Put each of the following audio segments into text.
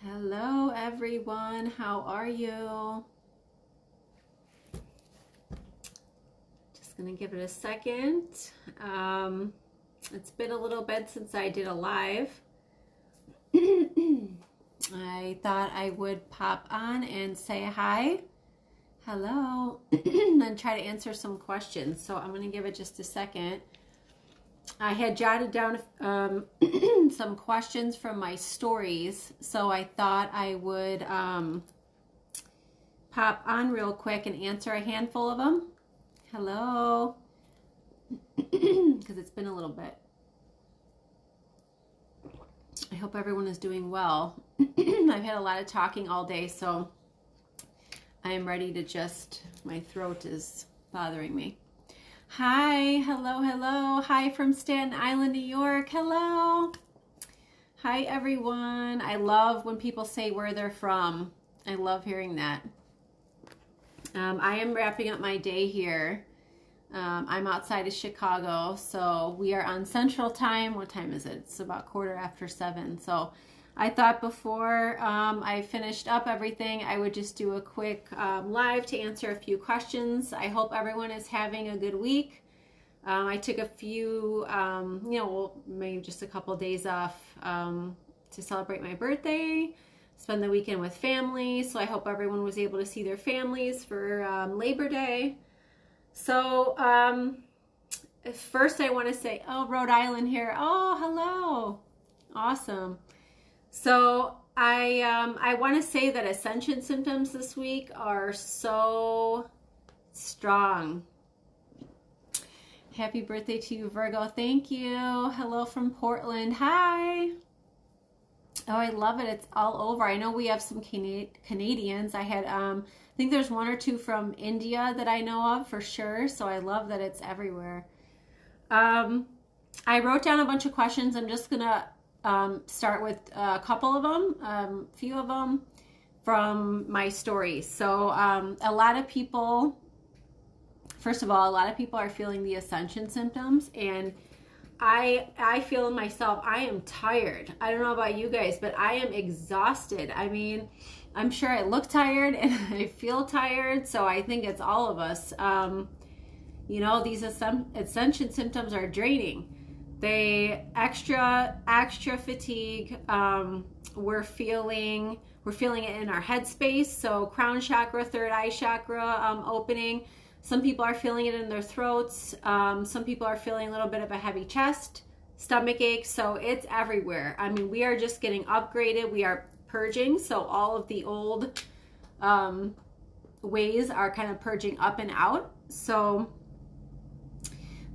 Hello everyone, how are you? Just gonna give it a second. It's been a little bit since I did a live. I thought I would pop on and say hi. Hello. And try to answer some questions. So I'm gonna give it just a second. I had jotted down some questions from my stories, so I thought I would pop on real quick and answer a handful of them. Hello, because it's been a little bit. I hope everyone is doing well. I've had a lot of talking all day, so I am ready to my throat is bothering me. Hi, hello. Hi from Staten Island, New York. Hello. Hi, everyone. I love when people say where they're from. I love hearing that. I am wrapping up my day here. I'm outside of Chicago, so we are on Central Time. What time is it? It's about 7:15. So I thought before I finished up everything, I would just do a quick live to answer a few questions. I hope everyone is having a good week. I took a few, maybe just a couple days off to celebrate my birthday, spend the weekend with family. So I hope everyone was able to see their families for Labor Day. So first I want to say, oh, Rhode Island here. Oh, hello. Awesome. So I want to say that Ascension Symptoms this week are so strong. Happy birthday to you, Virgo. Thank you. Hello from Portland. Hi. Oh, I love it. It's all over. I know we have some Canadians. I think there's one or two from India that I know of for sure. So I love that it's everywhere. I wrote down a bunch of questions. I'm just going to start with a couple of them, few of them from my stories. So a lot of people are feeling the Ascension symptoms, and I feel in myself, I am tired. I don't know about you guys, but I am exhausted. I mean, I'm sure I look tired and I feel tired, so I think it's all of us. These Ascension symptoms are draining. They extra fatigue. We're feeling it in our head space. So crown chakra, third eye chakra opening. Some people are feeling it in their throats. Some people are feeling a little bit of a heavy chest, stomach ache. So it's everywhere. I mean, we are just getting upgraded. We are purging. So all of the old ways are kind of purging up and out. So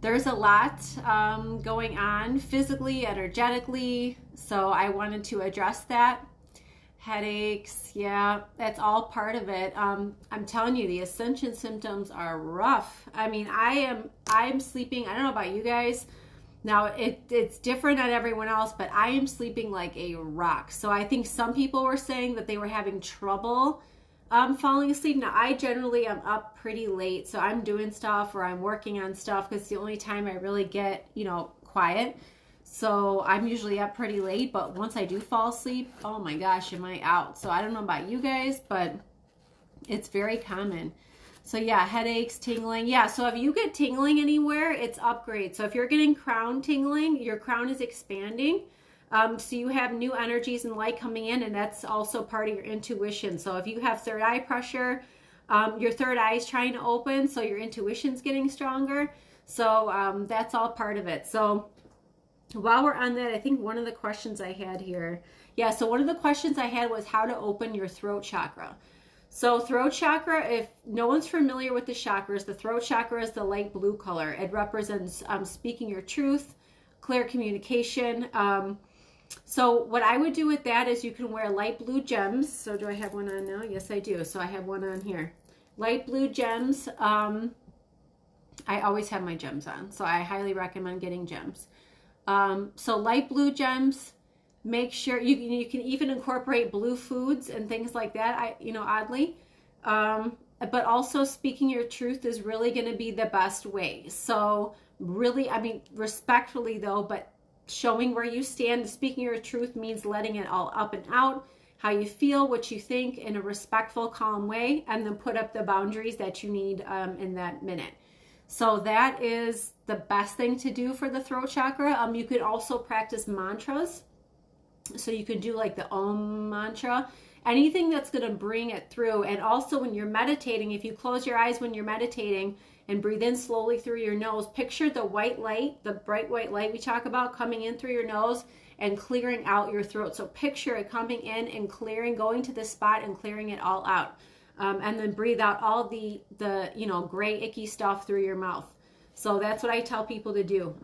there's a lot going on physically, energetically, so I wanted to address that. Headaches, yeah, that's all part of it. I'm telling you, the Ascension symptoms are rough. I mean, I'm sleeping, I don't know about you guys. Now, it's different on everyone else, but I am sleeping like a rock. So I think some people were saying that they were having trouble falling asleep. Now, I generally am up pretty late, so I'm doing stuff or I'm working on stuff because it's the only time I really get, quiet. So I'm usually up pretty late, but once I do fall asleep, oh my gosh, am I out? So I don't know about you guys, but it's very common. So yeah, headaches, tingling. Yeah, so if you get tingling anywhere, it's upgrade. So if you're getting crown tingling, your crown is expanding. So you have new energies and light coming in, and that's also part of your intuition. So if you have third eye pressure, your third eye is trying to open, so your intuition's getting stronger. So that's all part of it. So while we're on that, I think one of the questions I had here, so one of the questions I had was how to open your throat chakra. So throat chakra, if no one's familiar with the chakras, the throat chakra is the light blue color. It represents speaking your truth, clear communication. So what I would do with that is you can wear light blue gems. So do I have one on now? Yes, I do. So I have one on here. Light blue gems. I always have my gems on, so I highly recommend getting gems. So light blue gems. Make sure you can even incorporate blue foods and things like that. Oddly. But also speaking your truth is really going to be the best way. So really, respectfully though, but showing where you stand, speaking your truth means letting it all up and out. how you feel, what you think in a respectful, calm way, and then put up the boundaries that you need in that minute. So that is the best thing to do for the throat chakra. You could also practice mantras. So you could do like the Om mantra, anything that's going to bring it through. And also when you're meditating, if you close your eyes when you're meditating and breathe in slowly through your nose, picture the white light, the bright white light we talk about coming in through your nose and clearing out your throat. So picture it coming in and clearing, going to this spot and clearing it all out. And then breathe out all the gray, icky stuff through your mouth. So that's what I tell people to do.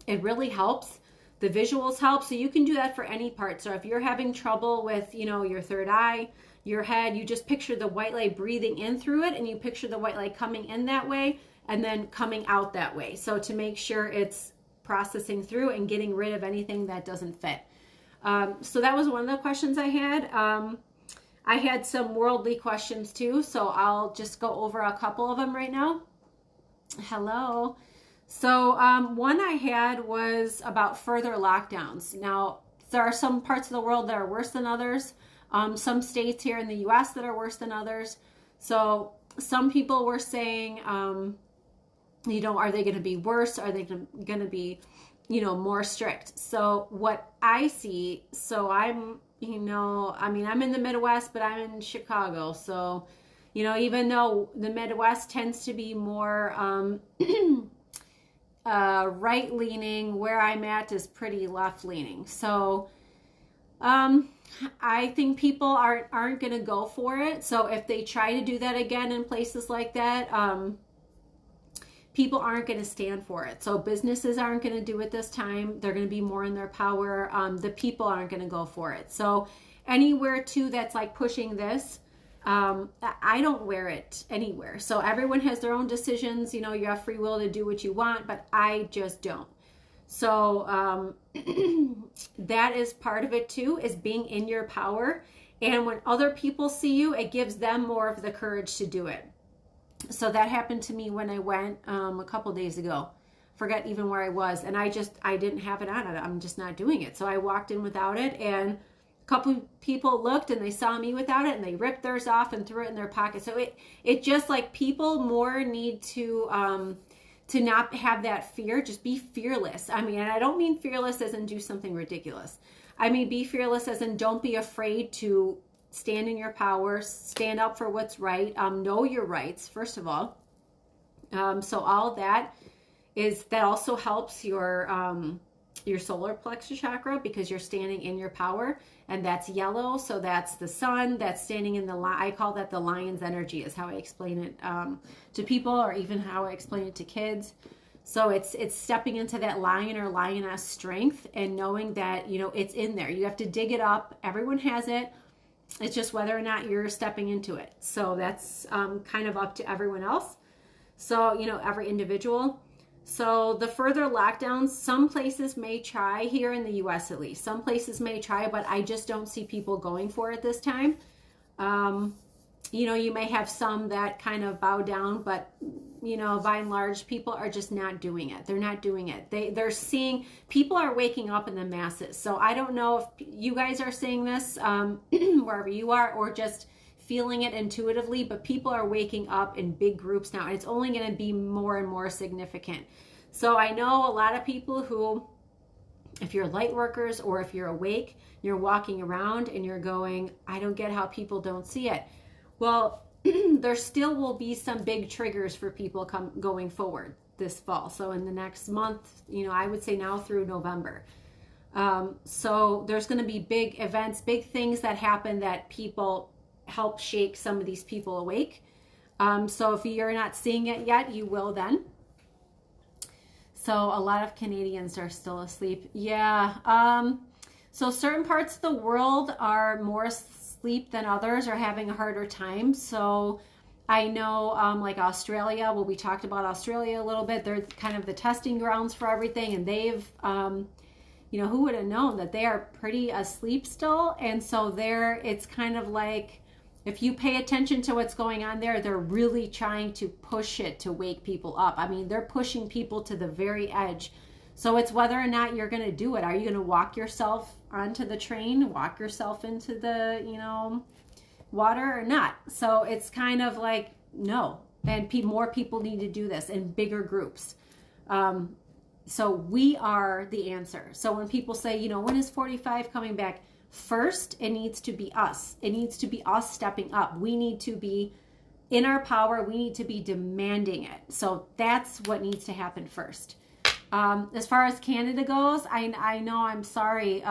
It really helps. The visuals help. So you can do that for any part. So if you're having trouble with, your third eye, your head, you just picture the white light breathing in through it, and you picture the white light coming in that way and then coming out that way. So to make sure it's processing through and getting rid of anything that doesn't fit. So that was one of the questions I had. I had some worldly questions too, so I'll just go over a couple of them right now. Hello. So one I had was about further lockdowns. Now, there are some parts of the world that are worse than others. Some states here in the U.S. that are worse than others. So some people were saying, are they going to be worse? Are they going to be, more strict? So what I see, so I'm in the Midwest, but I'm in Chicago. So, even though the Midwest tends to be more right-leaning, where I'm at is pretty left-leaning. So I think people aren't going to go for it. So if they try to do that again in places like that, people aren't going to stand for it. So businesses aren't going to do it this time. They're going to be more in their power. The people aren't going to go for it. So anywhere too that's like pushing this, I don't wear it anywhere. So everyone has their own decisions. You have free will to do what you want, but I just don't. So that is part of it too, is being in your power. And when other people see you, it gives them more of the courage to do it. So that happened to me when I went a couple days ago. Forget even where I was. And I didn't have it on. I'm just not doing it. So I walked in without it, and a couple people looked and they saw me without it and they ripped theirs off and threw it in their pocket. So it just like people more need to not have that fear. Just be fearless. I mean, and I don't mean fearless as in do something ridiculous. I mean, be fearless as in don't be afraid to stand in your power, stand up for what's right, know your rights, first of all. So all that also helps your solar plexus chakra, because you're standing in your power, and that's yellow. So that's the sun that's standing in I call that the lion's energy, is how I explain it to people, or even how I explain it to kids. So it's stepping into that lion or lioness strength and knowing that, it's in there. You have to dig it up. Everyone has it. It's just whether or not you're stepping into it. So that's kind of up to everyone else. So, every individual. So the further lockdowns, some places may try, here in the U.S. at least. Some places may try, but I just don't see people going for it this time. You may have some that kind of bow down, but, by and large, people are just not doing it. They're not doing it. They're seeing, people are waking up in the masses. So I don't know if you guys are seeing this wherever you are, or just feeling it intuitively, but people are waking up in big groups now, and it's only going to be more and more significant. So I know a lot of people who, if you're light workers or if you're awake, you're walking around and you're going, I don't get how people don't see it. Well, there still will be some big triggers for people going forward this fall. So in the next month, I would say now through November. So there's going to be big events, big things that happen that people help shake some of these people awake. So if you're not seeing it yet, you will then. So a lot of Canadians are still asleep. Yeah. So certain parts of the world are more asleep than others, are having a harder time. So I know like Australia, well, we talked about Australia a little bit. They're kind of the testing grounds for everything. And they've, who would have known that they are pretty asleep still. And so it's kind of like, if you pay attention to what's going on there, they're really trying to push it to wake people up. I mean, they're pushing people to the very edge So it's whether or not you're going to do it. Are you going to walk yourself onto the train, walk yourself into the, water or not? So it's kind of like, no. And more people need to do this in bigger groups. So we are the answer. So when people say, when is 45 coming back? First, it needs to be us. It needs to be us stepping up. We need to be in our power. We need to be demanding it. So that's what needs to happen first. As far as Canada goes, I know, I'm sorry.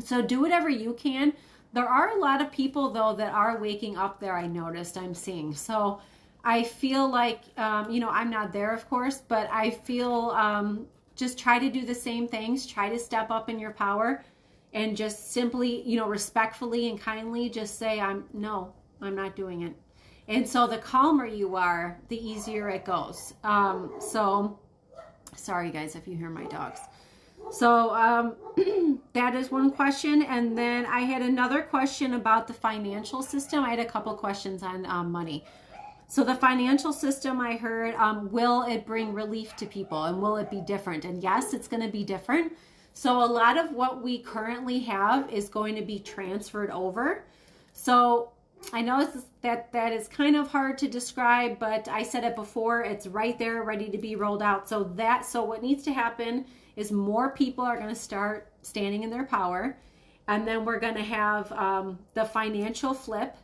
So do whatever you can. There are a lot of people, though, that are waking up there, I noticed, I'm seeing. So I feel like, I'm not there, of course, but I feel just try to do the same things. Try to step up in your power and just simply, respectfully and kindly just say, I'm not doing it. And so the calmer you are, the easier it goes. So sorry, guys, if you hear my dogs. So that is one question. And then I had another question about the financial system. I had a couple questions on money. So the financial system, I heard, will it bring relief to people and will it be different? And yes, it's going to be different. So a lot of what we currently have is going to be transferred over. So I know that is kind of hard to describe, but I said it before, it's right there ready to be rolled out. So what needs to happen is more people are going to start standing in their power. And then we're going to have the financial flip.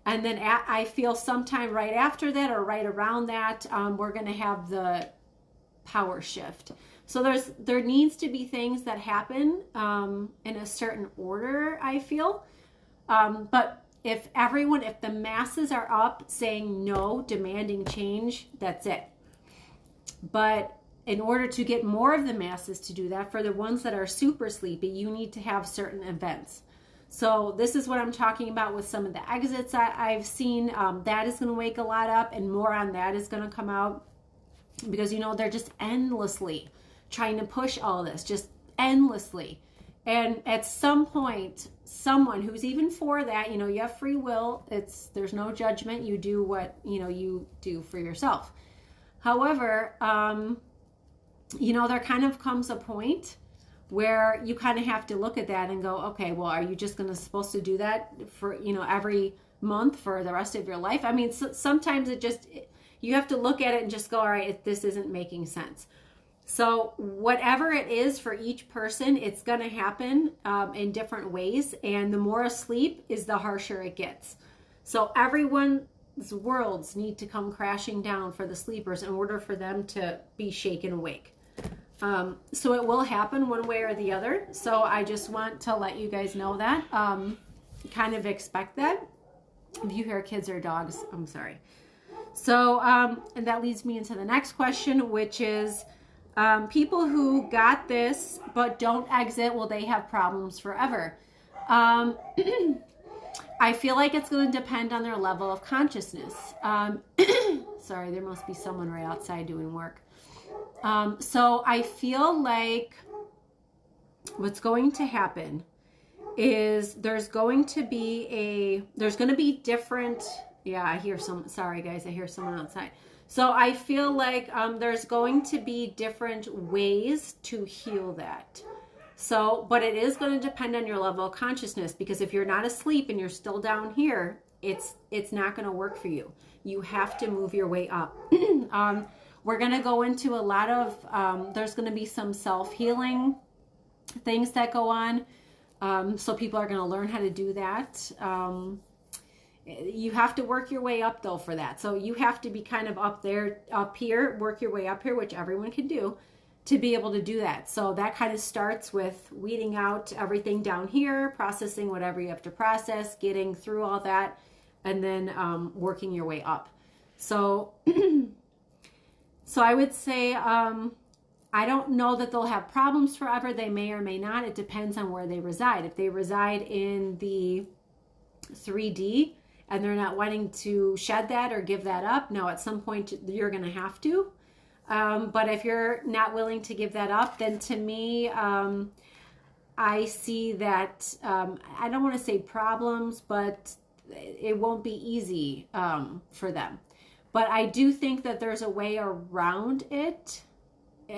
And then I feel sometime right after that or right around that, we're going to have the power shift. So there needs to be things that happen in a certain order, I feel. But if the masses are up saying no, demanding change, that's it. But in order to get more of the masses to do that, for the ones that are super sleepy, you need to have certain events. So this is what I'm talking about with some of the exits I've seen. That is going to wake a lot up, and more on that is going to come out because, they're just endlessly trying to push all this, just endlessly. And at some point, someone who's even for that, you have free will. There's no judgment. You do what, you do for yourself. However, there kind of comes a point where you kind of have to look at that and go, okay, well, are you just supposed to do that for, every month for the rest of your life? I mean, sometimes you have to look at it and just go, all right, this isn't making sense. So whatever it is for each person, it's going to happen in different ways. And the more asleep is, the harsher it gets. So everyone's worlds need to come crashing down for the sleepers in order for them to be shaken awake. So it will happen one way or the other. So I just want to let you guys know that. Kind of expect that. If you hear kids or dogs, I'm sorry. So, and that leads me into the next question, which is, people who got this but don't exit, will they have problems forever? I feel like it's going to depend on their level of consciousness. Sorry, there must be someone right outside doing work. So I feel like what's going to happen is there's going to be different, I hear sorry guys, I hear someone outside. So I feel like there's going to be different ways to heal that. So, but it is going to depend on your level of consciousness, because if you're not asleep and you're still down here, it's not going to work for you. You have to move your way up. We're going to go into a lot of, there's going to be some self-healing things that go on. So people are going to learn how to do that. You have to work your way up though for that. So you have to be kind of up here, work your way up here, which everyone can do, to be able to do that. So that kind of starts with weeding out everything down here, processing whatever you have to process, getting through all that, and then working your way up. So, so I would say, I don't know that they'll have problems forever. They may or may not. It depends on where they reside. If they reside in the 3D and they're not wanting to shed that or give that up, no, at some point you're going to have to. But if you're not willing to give that up, then to me, I see that, I don't want to say problems, but it won't be easy for them. But I do think that there's a way around it.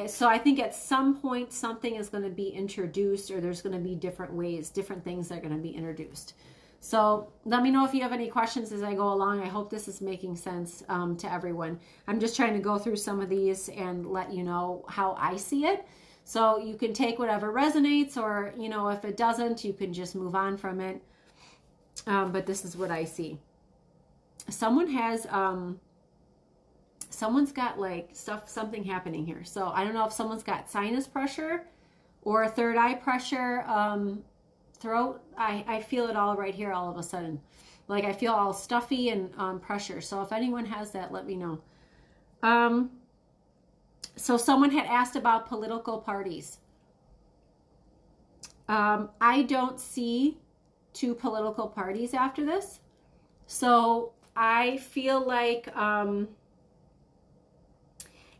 So I think at some point something is going to be introduced, or there's going to be different ways, different things that are going to be introduced. So let me know if you have any questions as I go along. I hope this is making sense to everyone. I'm just trying to go through some of these and let you know how I see it. So you can take whatever resonates, or, you know, if it doesn't, you can just move on from it. But this is what I see. Someone has... someone's got like something happening here. So I don't know if someone's got sinus pressure or third eye pressure, throat. I feel it all right here all of a sudden. Like I feel all stuffy and pressure. So if anyone has that, let me know. So someone had asked about political parties. I don't see 2 political parties after this. So I feel like...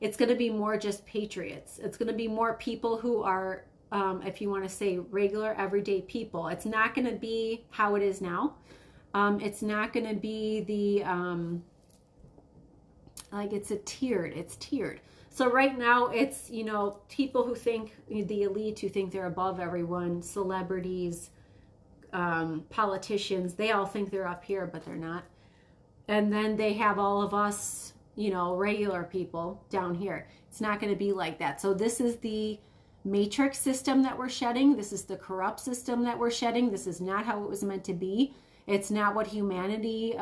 it's going to be more just patriots. It's going to be more people who are, if you want to say regular, everyday people. It's not going to be how it is now. It's not going to be the, like it's tiered. So right now it's, you know, people who think, the elite who think they're above everyone, celebrities, politicians, they all think they're up here, but they're not. And then they have all of us, you know, regular people down here. It's not going to be like that. So this is the matrix system that we're shedding. This is the corrupt system that we're shedding. This is not how it was meant to be. It's not what humanity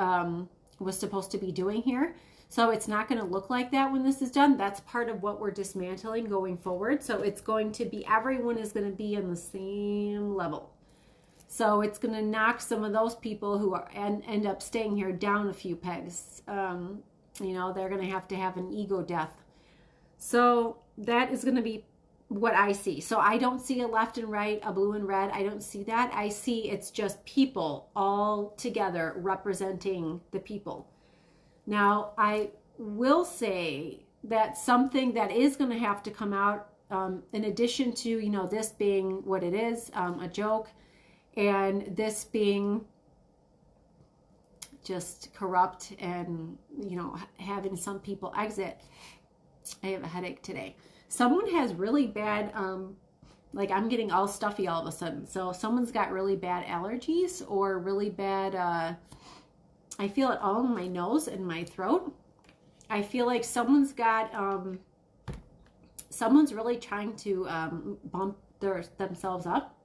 was supposed to be doing here. So it's not going to look like that when this is done. That's part of what we're dismantling going forward. So it's going to be, everyone is going to be on the same level. So it's going to knock some of those people who are and end up staying here down a few pegs. You know, they're going to have an ego death. So that is going to be what I see. So I don't see a left and right, a blue and red. I don't see that. I see it's just people all together representing the people. Now, I will say that something that is going to have to come out, in addition to, you know, this being what it is, a joke, and this being just corrupt and, you know, having some people exit. I have a headache today. Someone has really bad, like I'm getting all stuffy all of a sudden. So someone's got really bad allergies or really bad, I feel it all in my nose and my throat. I feel like someone's got, someone's really trying to bump themselves up.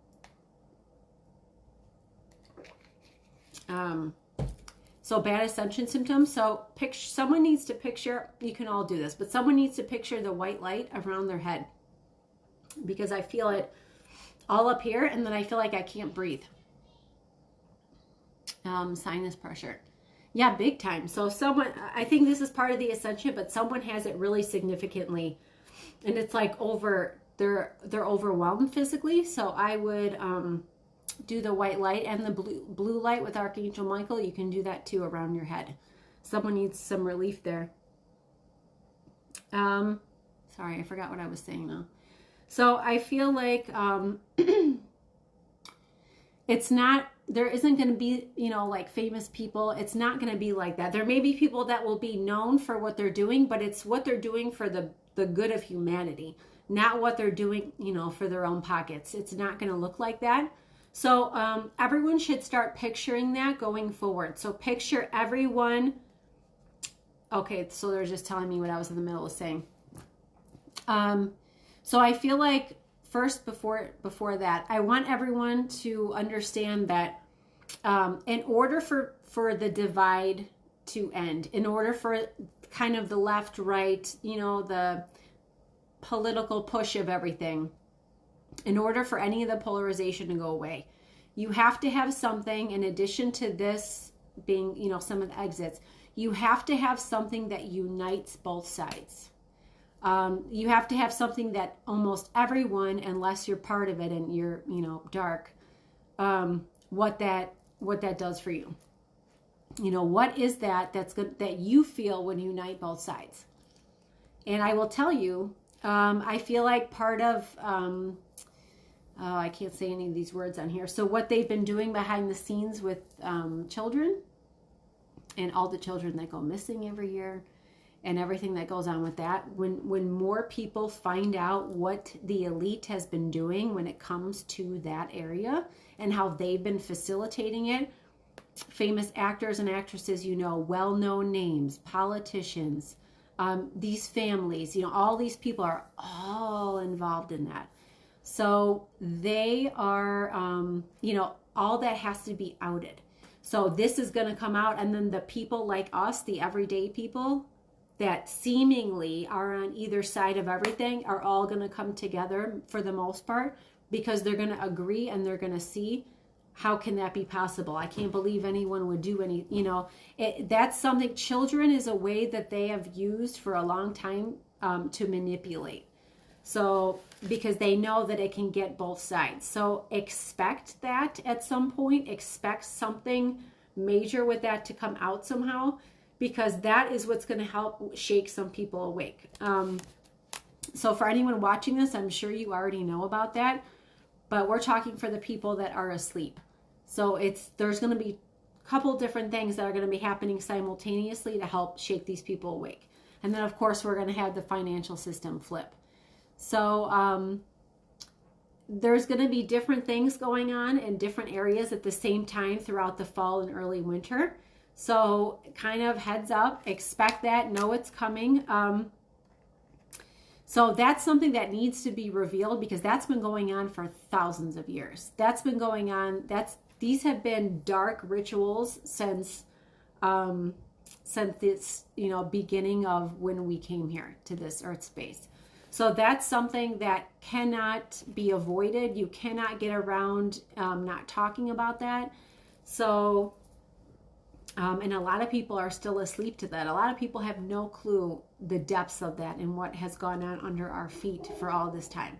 So bad ascension symptoms. So someone needs to picture, you can all do this, but someone needs to picture the white light around their head, because I feel it all up here, and then I feel like I can't breathe. Sinus pressure. Yeah, big time. So someone, I think this is part of the ascension, but someone has it really significantly, and it's like they're overwhelmed physically. So I would, do the white light and the blue light with Archangel Michael. You can do that too around your head. Someone needs some relief there. Sorry, I forgot what I was saying now. So I feel like it's not, there isn't going to be, you know, like famous people. It's not going to be like that. There may be people that will be known for what they're doing, but it's what they're doing for the good of humanity, not what they're doing, you know, for their own pockets. It's not going to look like that. So everyone should start picturing that going forward. So picture everyone. Okay, so they're just telling me what I was in the middle of saying. So I feel like first, before that, I want everyone to understand that in order for the divide to end, in order for kind of the left, right, you know, the political push of everything, in order for any of the polarization to go away, you have to have something in addition to this being, you know, some of the exits. You have to have something that unites both sides. You have to have something that almost everyone, unless you're part of it and you're, you know, dark, what that does for you. You know, what is that's good that you feel when you unite both sides? And I will tell you, I feel like part of, I can't say any of these words on here. So what they've been doing behind the scenes with children and all the children that go missing every year, and everything that goes on with that. When more people find out what the elite has been doing when it comes to that area and how they've been facilitating it, famous actors and actresses, well-known names, politicians, these families, all these people are all involved in that. So they are, all that has to be outed. So this is going to come out, and then the people like us, the everyday people that seemingly are on either side of everything, are all going to come together for the most part, because they're going to agree and they're going to see, how can that be possible? I can't believe anyone would do any, that's something. Children is a way that they have used for a long time to manipulate. So, because they know that it can get both sides. So expect that at some point, expect something major with that to come out somehow, because that is what's going to help shake some people awake. So for anyone watching this, I'm sure you already know about that, but we're talking for the people that are asleep. So there's going to be a couple different things that are going to be happening simultaneously to help shake these people awake. And then of course we're going to have the financial system flip. So there's going to be different things going on in different areas at the same time throughout the fall and early winter. So kind of heads up, expect that, know it's coming. So that's something that needs to be revealed, because that's been going on for thousands of years. That's been going on. These have been dark rituals since this, beginning of when we came here to this earth space. So that's something that cannot be avoided. You cannot get around not talking about that. So, and a lot of people are still asleep to that. A lot of people have no clue the depths of that and what has gone on under our feet for all this time.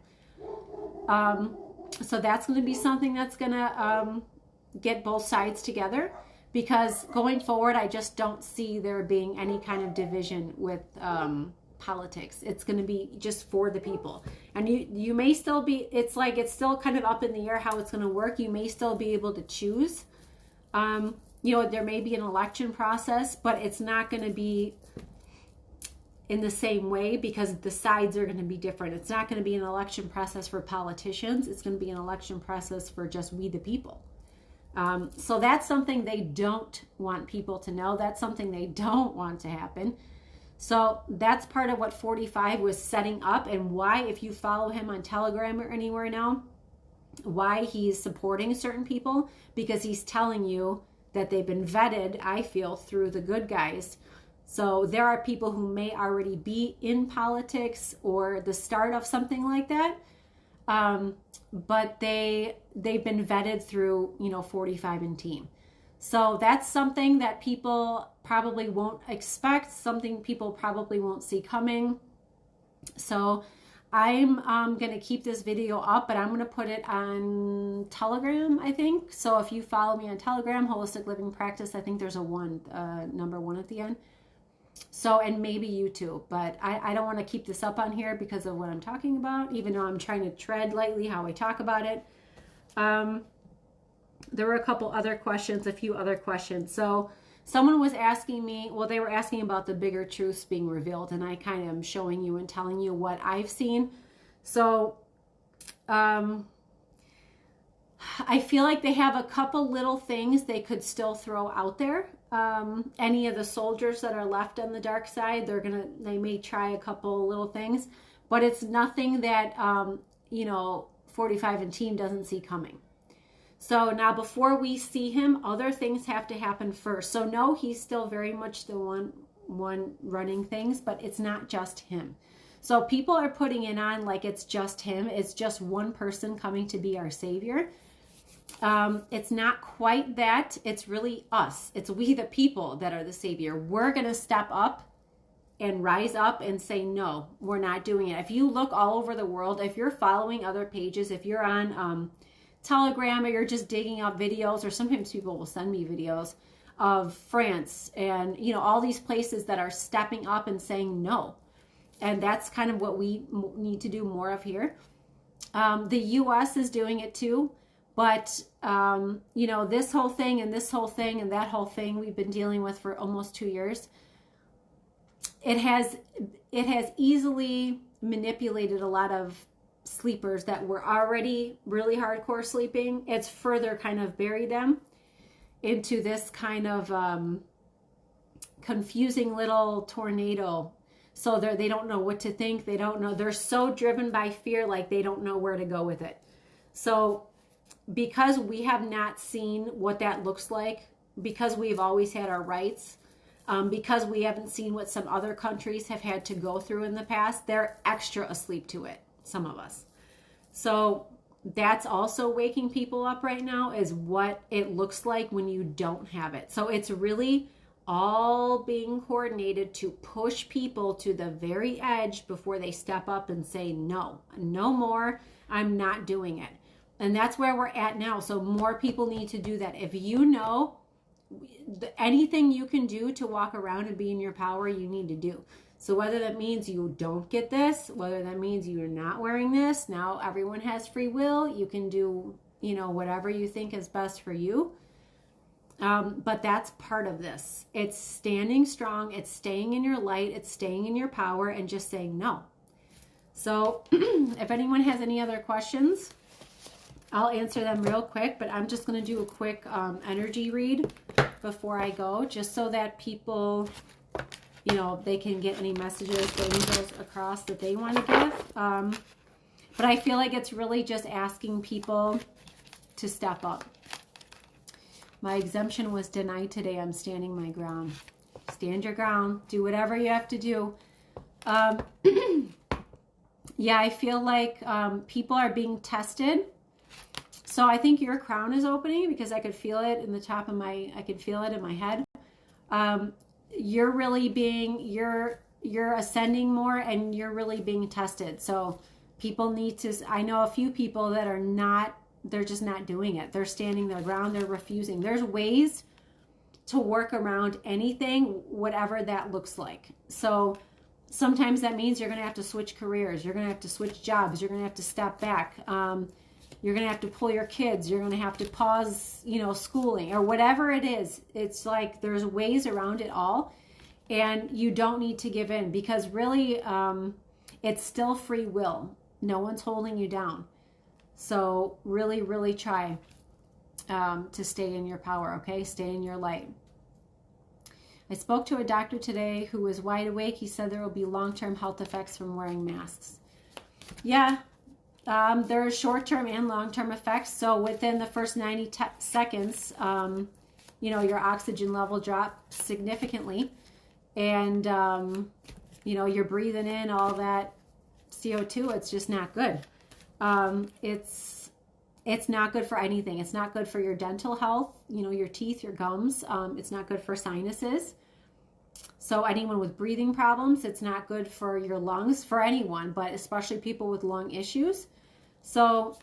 So that's going to be something that's going to get both sides together, because going forward, I just don't see there being any kind of division with politics. It's going to be just for the people. And you may still be, it's still kind of up in the air how it's going to work. You may still be able to choose. There may be an election process, but it's not going to be in the same way, because the sides are going to be different. It's not going to be an election process for politicians. It's going to be an election process for just we the people. So that's something they don't want people to know. That's something they don't want to happen. So that's part of what 45 was setting up, and why, if you follow him on Telegram or anywhere now, why he's supporting certain people, because he's telling you that they've been vetted, I feel, through the good guys. So there are people who may already be in politics or the start of something like that, but they've been vetted through 45 and team. So that's something that people probably won't expect, something people probably won't see coming. So I'm going to keep this video up, but I'm going to put it on Telegram, I think. So if you follow me on Telegram, Holistic Living Practice, I think there's a number 1 at the end. So, and maybe YouTube, but I don't want to keep this up on here because of what I'm talking about, even though I'm trying to tread lightly how I talk about it. There were a few other questions. So someone was asking me, they were asking about the bigger truths being revealed, and I kind of am showing you and telling you what I've seen. So, I feel like they have a couple little things they could still throw out there. Any of the soldiers that are left on the dark side, they may try a couple little things, but it's nothing that, 45 and team doesn't see coming. So now before we see him, other things have to happen first. So no, he's still very much the one running things, but it's not just him. So people are putting it on like it's just him. It's just one person coming to be our savior. It's not quite that. It's really us. It's we the people that are the savior. We're going to step up and rise up and say, no, we're not doing it. If you look all over the world, if you're following other pages, if you're on Telegram, or you're just digging up videos, or sometimes people will send me videos of France and, all these places that are stepping up and saying no. And that's kind of what we need to do more of here. The US is doing it too. But, this whole thing and this whole thing and that whole thing we've been dealing with for almost 2 years. it has easily manipulated a lot of sleepers that were already really hardcore sleeping. It's further kind of buried them into this kind of confusing little tornado. So they don't know what to think. They don't know. They're so driven by fear, like they don't know where to go with it. So because we have not seen what that looks like, because we've always had our rights, because we haven't seen what some other countries have had to go through in the past, they're extra asleep to it, some of us. So that's also waking people up right now, is what it looks like when you don't have it. So it's really all being coordinated to push people to the very edge before they step up and say, no more, I'm not doing it. And that's where we're at now. So more people need to do that. If you know anything you can do to walk around and be in your power, you need to do. So whether that means you don't get this, whether that means you're not wearing this, now everyone has free will. You can do, whatever you think is best for you. But that's part of this. It's standing strong. It's staying in your light. It's staying in your power and just saying no. So if anyone has any other questions, I'll answer them real quick, but I'm just going to do a quick energy read before I go, just so that people, they can get any messages the angels across that they want to give. But I feel like it's really just asking people to step up. My exemption was denied today. I'm standing my ground. Stand your ground. Do whatever you have to do. Yeah, I feel like people are being tested. So I think your crown is opening, because I could feel it in the top of I could feel it in my head. You're really you're ascending more, and you're really being tested. So people need to, I know a few people that are not, they're just not doing it. They're standing their ground. They're refusing. There's ways to work around anything, whatever that looks like. So sometimes that means you're going to have to switch careers. You're going to have to switch jobs. You're going to have to step back. You're going to have to pull your kids. You're going to have to pause, schooling, or whatever it is. It's like there's ways around it all, and you don't need to give in, because really it's still free will. No one's holding you down. So really, really try to stay in your power, okay? Stay in your light. I spoke to a doctor today who was wide awake. He said there will be long-term health effects from wearing masks. Yeah, there are short-term and long-term effects. So within the first 90 seconds, your oxygen level drops significantly. And, you're breathing in all that CO2. It's just not good. It's not good for anything. It's not good for your dental health, your teeth, your gums. It's not good for sinuses. So anyone with breathing problems, it's not good for your lungs, for anyone, but especially people with lung issues. So,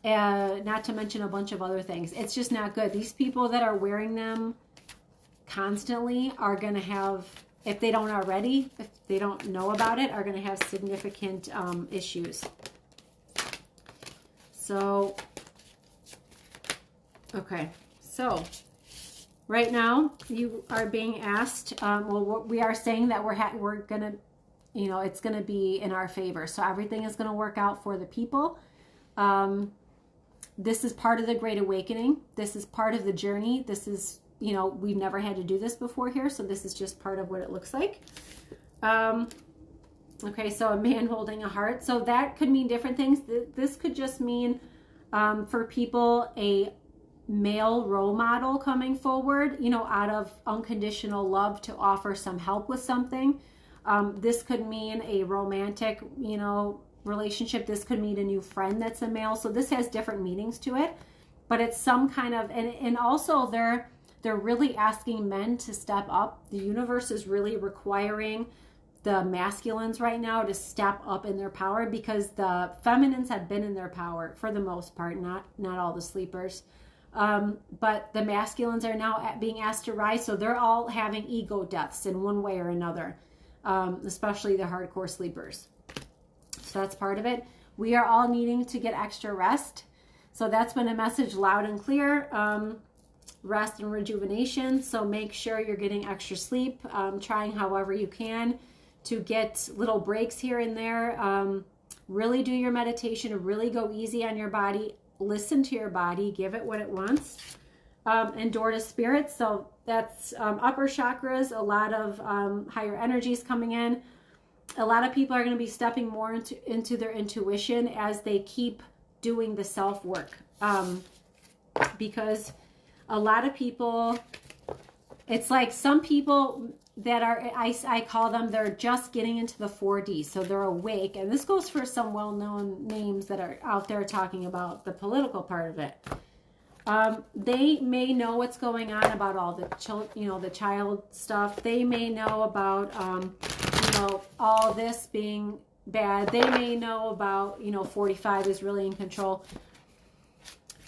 not to mention a bunch of other things. It's just not good. These people that are wearing them constantly are going to have, if they don't already, if they don't know about it, are going to have significant issues. So, okay, so right now you are being asked, we are saying that we're going to, it's going to be in our favor. So everything is going to work out for the people. This is part of the Great Awakening. This is part of the journey. This is, we've never had to do this before here. So this is just part of what it looks like. Okay, so a man holding a heart. So that could mean different things. This could just mean, for people, a male role model coming forward, out of unconditional love to offer some help with something. This could mean a romantic, relationship. This could mean a new friend that's a male. So this has different meanings to it, but it's some kind of, and also they're really asking men to step up. The universe is really requiring the masculines right now to step up in their power, because the feminines have been in their power for the most part, not all the sleepers. But the masculines are now being asked to rise. So they're all having ego deaths in one way or another, especially the hardcore sleepers. So that's part of it. We are all needing to get extra rest. So that's been a message loud and clear. rest and rejuvenation. So make sure you're getting extra sleep, trying however you can to get little breaks here and there. Really do your meditation, really go easy on your body, listen to your body, give it what it wants. And door to spirit. So that's upper chakras, a lot of higher energies coming in. A lot of people are going to be stepping more into their intuition as they keep doing the self work. Because a lot of people, it's like some people that are, I call them, they're just getting into the 4D. So they're awake. And this goes for some well-known names that are out there talking about the political part of it. They may know what's going on about all the the child stuff. They may know about, all this being bad. They may know about, 45 is really in control,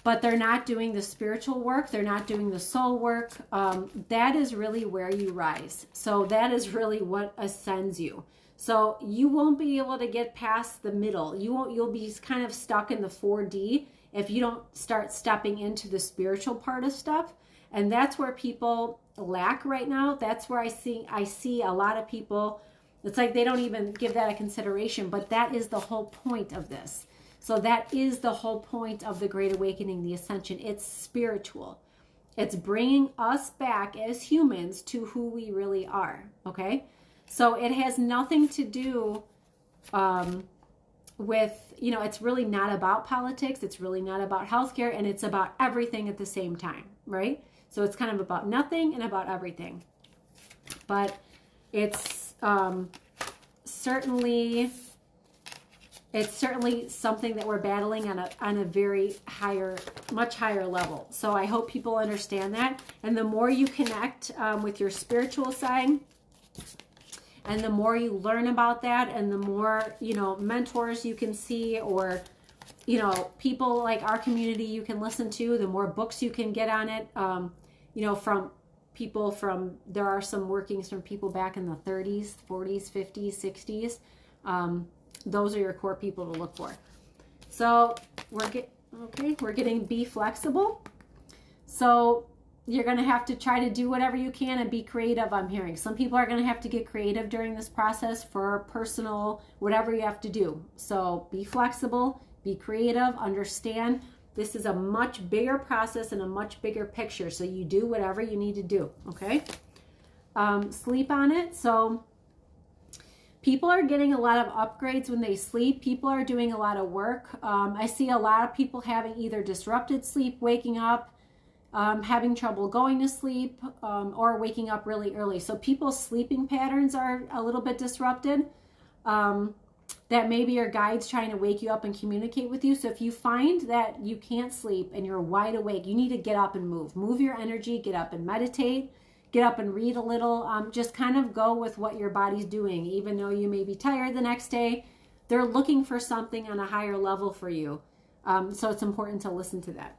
but they're not doing the spiritual work. They're not doing the soul work. That is really where you rise. So that is really what ascends you. So you won't be able to get past the middle. You'll be kind of stuck in the 4D if you don't start stepping into the spiritual part of stuff. And that's where people lack right now. That's where I see a lot of people, it's like they don't even give that a consideration, but that is the whole point of this. So that is the whole point of the Great Awakening, the Ascension. It's spiritual. It's bringing us back as humans to who we really are, okay? So it has nothing to do with, it's really not about politics. It's really not about healthcare, and it's about everything at the same time, right? So it's kind of about nothing and about everything. But it's certainly something that we're battling on a very much higher level. So I hope people understand that. And the more you connect with your spiritual side, and the more you learn about that, and the more, mentors you can see, or, people like our community you can listen to, the more books you can get on it, from people there are some workings from people back in the 30s, 40s, 50s, 60s. Those are your core people to look for. So we're getting be flexible. So you're going to have to try to do whatever you can and be creative, I'm hearing. Some people are going to have to get creative during this process for personal, whatever you have to do. So be flexible, be creative, understand this is a much bigger process and a much bigger picture. So you do whatever you need to do, okay? Sleep on it. So people are getting a lot of upgrades when they sleep. People are doing a lot of work. I see a lot of people having either disrupted sleep, waking up, having trouble going to sleep, or waking up really early. So people's sleeping patterns are a little bit disrupted. That maybe your guide's trying to wake you up and communicate with you. So if you find that you can't sleep and you're wide awake, you need to get up and move. Move your energy, get up and meditate, get up and read a little. Just kind of go with what your body's doing. Even though you may be tired the next day, they're looking for something on a higher level for you. So it's important to listen to that.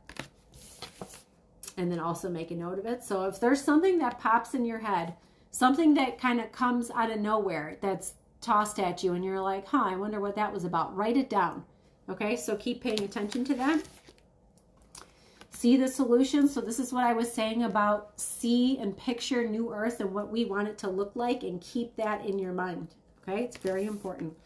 And then also make a note of it. So if there's something that pops in your head, something that kind of comes out of nowhere that's tossed at you and you're like, I wonder what that was about, write it down. Okay, so keep paying attention to that. See the solution. So this is what I was saying about see and picture New Earth and what we want it to look like, and keep that in your mind. Okay, it's very important.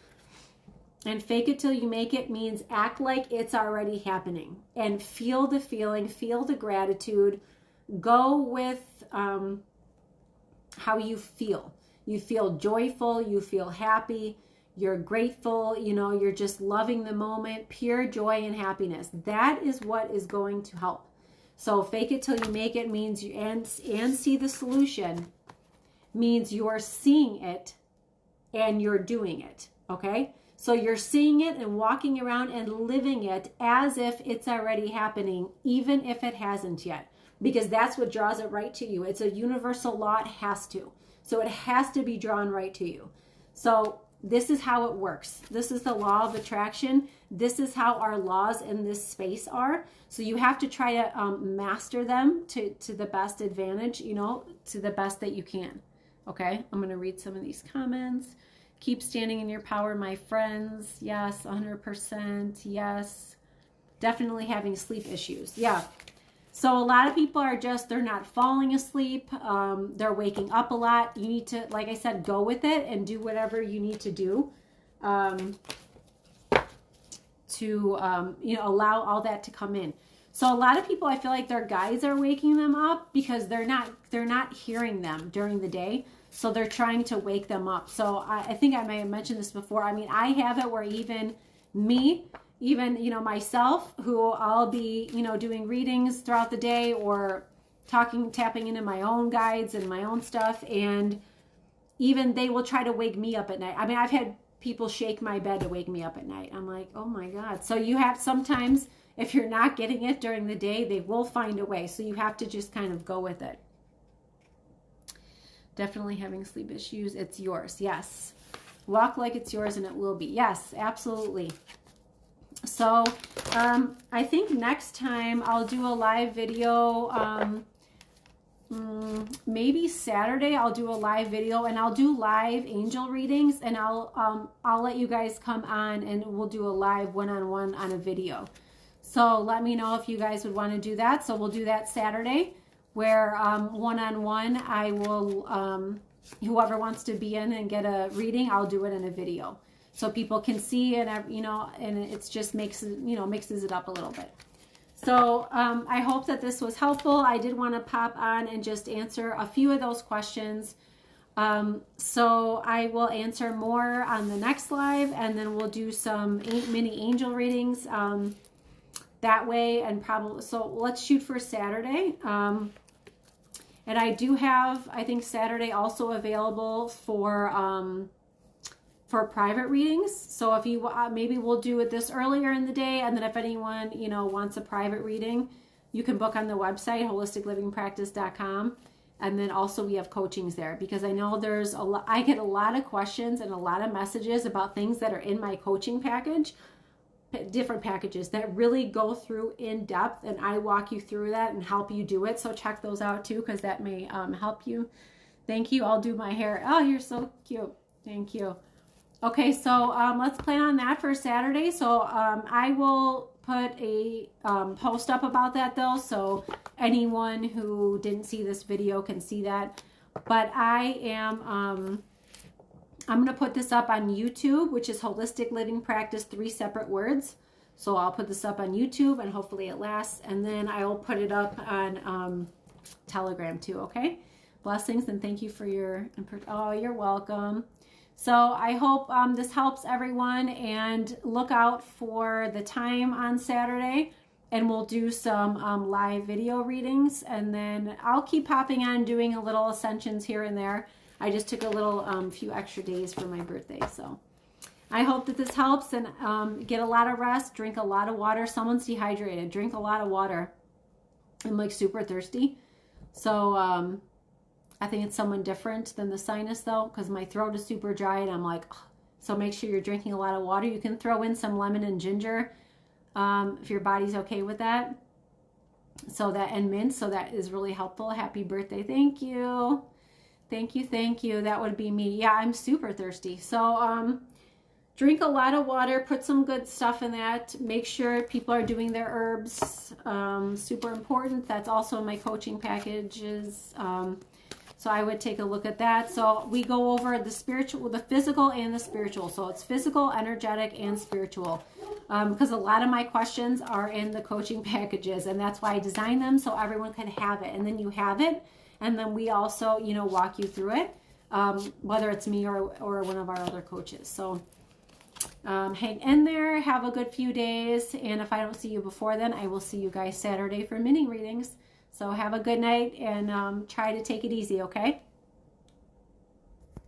And fake it till you make it means act like it's already happening and feel the feeling, feel the gratitude. Go with how you feel. You feel joyful, you feel happy, you're grateful, you're just loving the moment, pure joy and happiness. That is what is going to help. So fake it till you make it means and see the solution means you're seeing it and you're doing it, okay? So you're seeing it and walking around and living it as if it's already happening, even if it hasn't yet, because that's what draws it right to you. It's a universal law. It has to. So it has to be drawn right to you. So this is how it works. This is the law of attraction. This is how our laws in this space are. So you have to try to master them to the best advantage, to the best that you can. Okay, I'm going to read some of these comments. Keep standing in your power, my friends. Yes, 100%. Yes. Definitely having sleep issues. Yeah. So a lot of people are just, they're not falling asleep. They're waking up a lot. You need to, like I said, go with it and do whatever you need to do allow all that to come in. So a lot of people, I feel like their guides are waking them up because they're not hearing them during the day. So they're trying to wake them up. So I think I may have mentioned this before. I mean, I have it where even myself, who I'll be, doing readings throughout the day or tapping into my own guides and my own stuff. And even they will try to wake me up at night. I mean, I've had people shake my bed to wake me up at night. I'm like, oh my God. So you have sometimes, if you're not getting it during the day, they will find a way. So you have to just kind of go with it. Definitely having sleep issues. It's yours. Yes. Walk like it's yours and it will be. Yes, absolutely. So I think next time I'll do a live video. Maybe Saturday I'll do a live video and I'll do live angel readings, and I'll let you guys come on and we'll do a live one-on-one on a video. So let me know if you guys would want to do that. So we'll do that Saturday, where one-on-one I will, whoever wants to be in and get a reading, I'll do it in a video so people can see, and and it's just mixes it up a little bit. So I hope that this was helpful. I did want to pop on and just answer a few of those questions. So I will answer more on the next live, and then we'll do some mini angel readings that way. And probably, so let's shoot for Saturday. And I do have, I think, Saturday also available for private readings. So if you maybe we'll do it this earlier in the day, and then if anyone wants a private reading, you can book on the website holisticlivingpractice.com, and then also we have coachings there, because I know there's I get a lot of questions and a lot of messages about things that are in my coaching package, different packages that really go through in depth, and I walk you through that and help you do it. So check those out too, because that may help you. Thank you. I'll do my hair. Oh, you're so cute. Thank you. Okay, so let's plan on that for Saturday. So I will put a post up about that though, so anyone who didn't see this video can see that. But I am I'm going to put this up on YouTube, which is Holistic Living Practice, 3 separate words. So I'll put this up on YouTube, and hopefully it lasts. And then I will put it up on Telegram too, okay? Blessings, and thank you for your input. Oh, you're welcome. So I hope this helps everyone, and look out for the time on Saturday, and we'll do some live video readings, and then I'll keep popping on doing a little ascensions here and there. I just took a little few extra days for my birthday. So I hope that this helps, and get a lot of rest, drink a lot of water. Someone's dehydrated, drink a lot of water. I'm like super thirsty. So I think it's someone different than the sinus though, because my throat is super dry, and I'm like, ugh. So make sure you're drinking a lot of water. You can throw in some lemon and ginger if your body's okay with that. So that, and mint, so that is really helpful. Happy birthday. Thank you. Thank you. Thank you. That would be me. Yeah, I'm super thirsty. So drink a lot of water, put some good stuff in that. Make sure people are doing their herbs. Super important. That's also in my coaching packages. So I would take a look at that. So we go over the spiritual, the physical and the spiritual. So it's physical, energetic, and spiritual. Because a lot of my questions are in the coaching packages, and that's why I designed them, so everyone can have it. And then you have it, and then we also, walk you through it, whether it's me or one of our other coaches. So hang in there, have a good few days, and if I don't see you before then, I will see you guys Saturday for mini readings. So have a good night, and try to take it easy, okay?